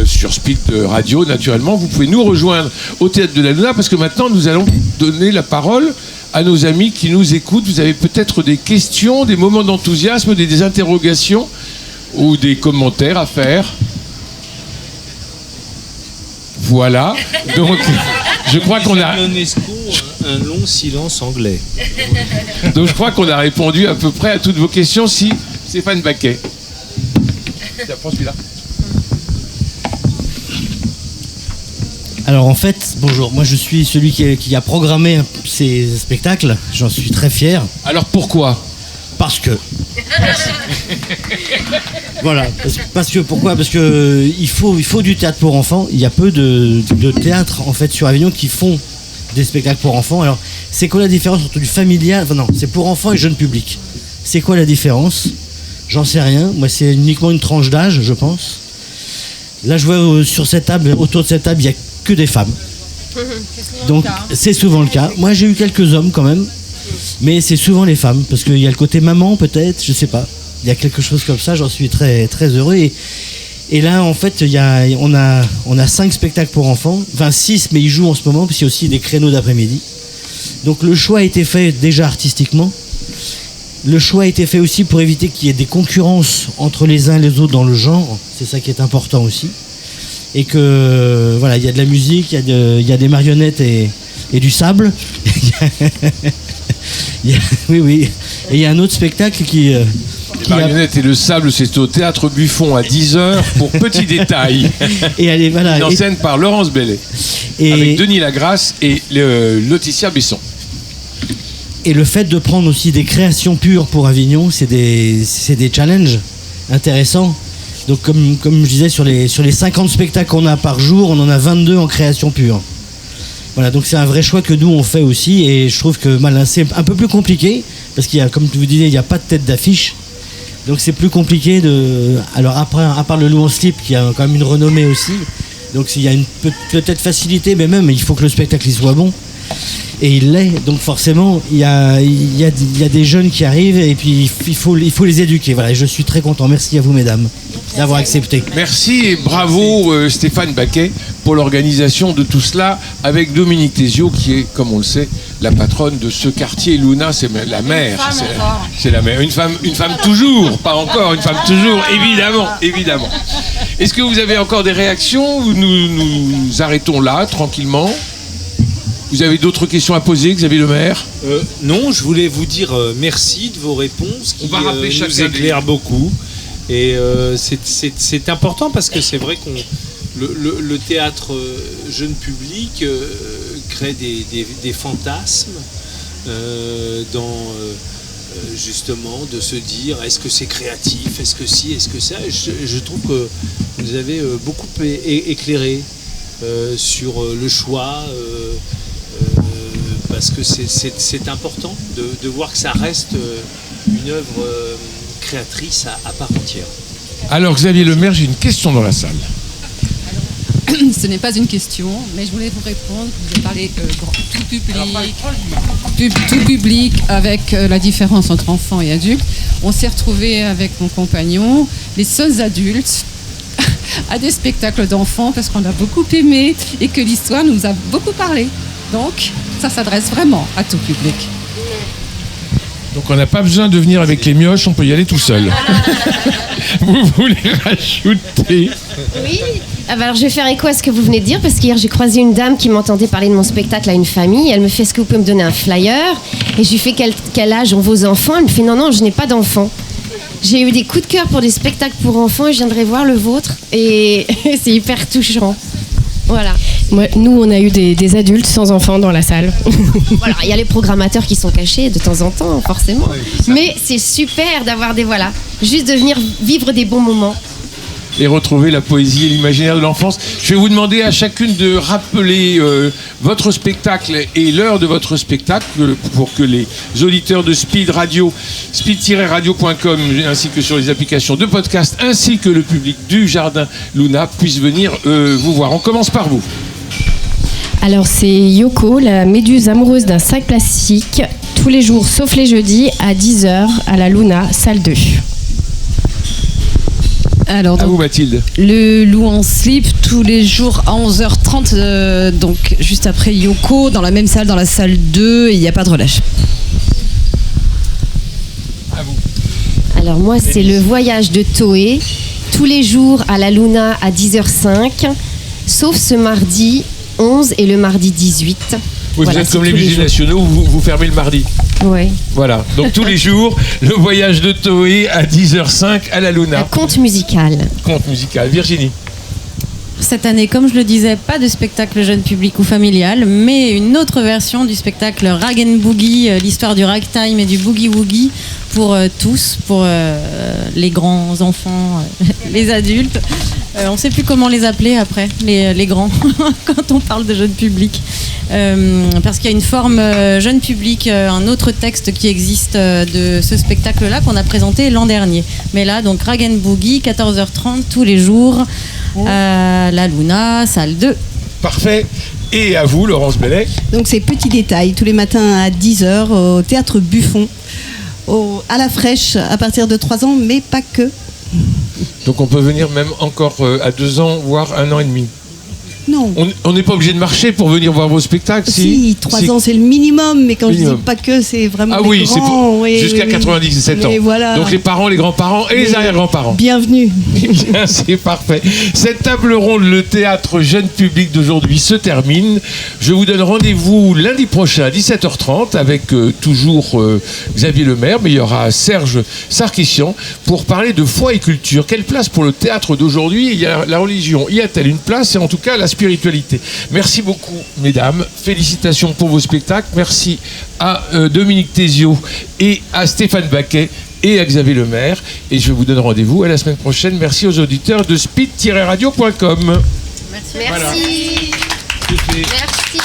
sur Speed Radio naturellement. Vous pouvez nous rejoindre au Théâtre de la Luna parce que maintenant nous allons donner la parole à nos amis qui nous écoutent. Vous avez peut-être des questions, des moments d'enthousiasme, des interrogations ou des commentaires à faire. Voilà, donc je crois qu'on a un long silence anglais. Donc je crois qu'on a répondu à peu près à toutes vos questions. Si Stéphane Baquet. Tiens, prends celui-là. Alors en fait, bonjour, moi je suis celui qui a programmé ces spectacles, j'en suis très fier. Alors pourquoi ? Parce que... Voilà, pourquoi ? Parce que il faut du théâtre pour enfants, il y a peu de théâtres en fait sur Avignon qui font des spectacles pour enfants. Alors c'est quoi la différence entre du familial, enfin non, c'est pour enfants et jeune public. C'est quoi la différence ? J'en sais rien, moi c'est uniquement une tranche d'âge je pense. Là je vois sur cette table, autour de cette table, il n'y a que des femmes. Donc c'est souvent le cas. Moi j'ai eu quelques hommes quand même, mais c'est souvent les femmes parce qu'il y a le côté maman peut-être, je sais pas. Il y a quelque chose comme ça, j'en suis très très heureux. Et là en fait on a 5 spectacles pour enfants, enfin 6 mais ils jouent en ce moment parce qu'il y a aussi des créneaux d'après-midi. Donc le choix a été fait déjà artistiquement. Le choix a été fait aussi pour éviter qu'il y ait des concurrences entre les uns et les autres dans le genre. C'est ça qui est important aussi. Et que voilà, il y a de la musique, il y a des marionnettes et du sable. Oui. Et il y a un autre spectacle qui... Les marionnettes et le sable, c'est au Théâtre Buffon à 10h pour Petit Détail. Et allez, voilà. En scène par Laurence Bellet. Avec Denis Lagrasse et Laetitia Besson. Et le fait de prendre aussi des créations pures pour Avignon, c'est des challenges intéressants. Donc comme je disais, sur les 50 spectacles qu'on a par jour, on en a 22 en création pure. Voilà, donc c'est un vrai choix que nous on fait aussi, et je trouve que c'est un peu plus compliqué, parce qu'il y a, comme vous disiez, il n'y a pas de tête d'affiche. Donc c'est plus compliqué alors après, à part le loup en slip, qui a quand même une renommée aussi, donc il y a une peut-être facilité, mais même il faut que le spectacle il soit bon. Et il l'est, donc forcément il y a des jeunes qui arrivent et puis il faut les éduquer. Voilà, et je suis très content. Merci à vous mesdames d'avoir accepté. Merci et bravo Stéphane Baquet pour l'organisation de tout cela avec Dominique Thésio qui est, comme on le sait, la patronne de ce quartier. Luna, c'est la mère. C'est la mère. Une femme toujours, pas encore, une femme toujours, évidemment. Est-ce que vous avez encore des réactions ou nous arrêtons là, tranquillement ? Vous avez d'autres questions à poser, Xavier Lemaire ? Non, je voulais vous dire merci de vos réponses qui nous éclairent beaucoup. Et c'est important parce que c'est vrai qu'on le théâtre jeune public crée des fantasmes justement de se dire est-ce que c'est créatif, est-ce que si, est-ce que ça. Je trouve que vous avez beaucoup éclairé sur le choix. Parce que c'est important de voir que ça reste une œuvre créatrice à part entière. Alors Xavier Lemaire, j'ai une question dans la salle. Ce n'est pas une question, mais je voulais vous répondre. Vous avez parlé tout public avec la différence entre enfants et adultes. On s'est retrouvés avec mon compagnon, les seuls adultes, à des spectacles d'enfants parce qu'on a beaucoup aimé et que l'histoire nous a beaucoup parlé. Donc, ça s'adresse vraiment à tout public. Donc, on n'a pas besoin de venir avec les mioches, on peut y aller tout seul. Vous voulez rajouter ? Oui, Ah bah alors je vais faire écho à ce que vous venez de dire parce qu'hier j'ai croisé une dame qui m'entendait parler de mon spectacle à une famille. Elle me fait: est-ce que vous pouvez me donner un flyer? Et je lui fais quel âge ont vos enfants? Elle me fait: non, je n'ai pas d'enfants. J'ai eu des coups de cœur pour des spectacles pour enfants et je viendrai voir le vôtre et c'est hyper touchant. Voilà. Nous, on a eu des adultes sans enfants dans la salle. Voilà, il y a les programmateurs qui sont cachés de temps en temps, forcément. Mais c'est super d'avoir juste de venir vivre des bons moments. Et retrouver la poésie et l'imaginaire de l'enfance. Je vais vous demander à chacune de rappeler votre spectacle et l'heure de votre spectacle pour que les auditeurs de Speed Radio, speed-radio.com, ainsi que sur les applications de podcast, ainsi que le public du Jardin Luna puissent venir vous voir. On commence par vous. Alors c'est Yoko, la méduse amoureuse d'un sac plastique, tous les jours sauf les jeudis à 10h à la Luna, salle 2. Alors, à vous Mathilde. Le loup en slip tous les jours à 11h30, donc juste après Yoko, dans la même salle, dans la salle 2, et il n'y a pas de relâche. À vous. Alors moi c'est le voyage de Toé, tous les jours à la Luna à 10h05, sauf ce mardi 11 et le mardi 18. Oui, voilà, vous êtes comme les musées nationaux, vous fermez le mardi. Oui. Voilà, donc tous les jours, le voyage de Toé à 10h05 à la Luna. Un conte musical. Conte musical. Virginie. Cette année, comme je le disais, pas de spectacle jeune public ou familial, mais une autre version du spectacle Rag and Boogie, l'histoire du ragtime et du boogie-woogie pour tous, pour les grands enfants, les adultes. On ne sait plus comment les appeler après, les grands, quand on parle de jeune public. Parce qu'il y a une forme jeune public, un autre texte qui existe de ce spectacle-là qu'on a présenté l'an dernier. Mais là, donc Rag and Boogie, 14h30 tous les jours, à la Luna, salle 2. Parfait. Et à vous, Laurence Bellet. Donc c'est Petit Détail, tous les matins à 10h au Théâtre Buffon, à la fraîche, à partir de 3 ans, mais pas que. Donc on peut venir même encore à 2 ans, voire 1 an et demi. Non. On n'est pas obligé de marcher pour venir voir vos spectacles, si 3 ans c'est le minimum, mais quand minimum. Je dis pas que, c'est vraiment ah oui, grands, c'est pour, oui, jusqu'à 97 ans. Voilà. Donc les parents, les grands-parents et les arrière-grands-parents. Bienvenue. C'est parfait. Cette table ronde, le théâtre jeune public d'aujourd'hui se termine. Je vous donne rendez-vous lundi prochain à 17h30 avec toujours Xavier Lemaire, mais il y aura Serge Sarkissian pour parler de foi et culture. Quelle place pour le théâtre d'aujourd'hui? Il y a la religion, y a-t-elle une place? Et en tout cas la spiritualité. Merci beaucoup, mesdames. Félicitations pour vos spectacles. Merci à Dominique Thésio et à Stéphane Baquet et à Xavier Lemaire. Et je vous donne rendez-vous à la semaine prochaine. Merci aux auditeurs de speed-radio.com. Merci. Voilà. Merci.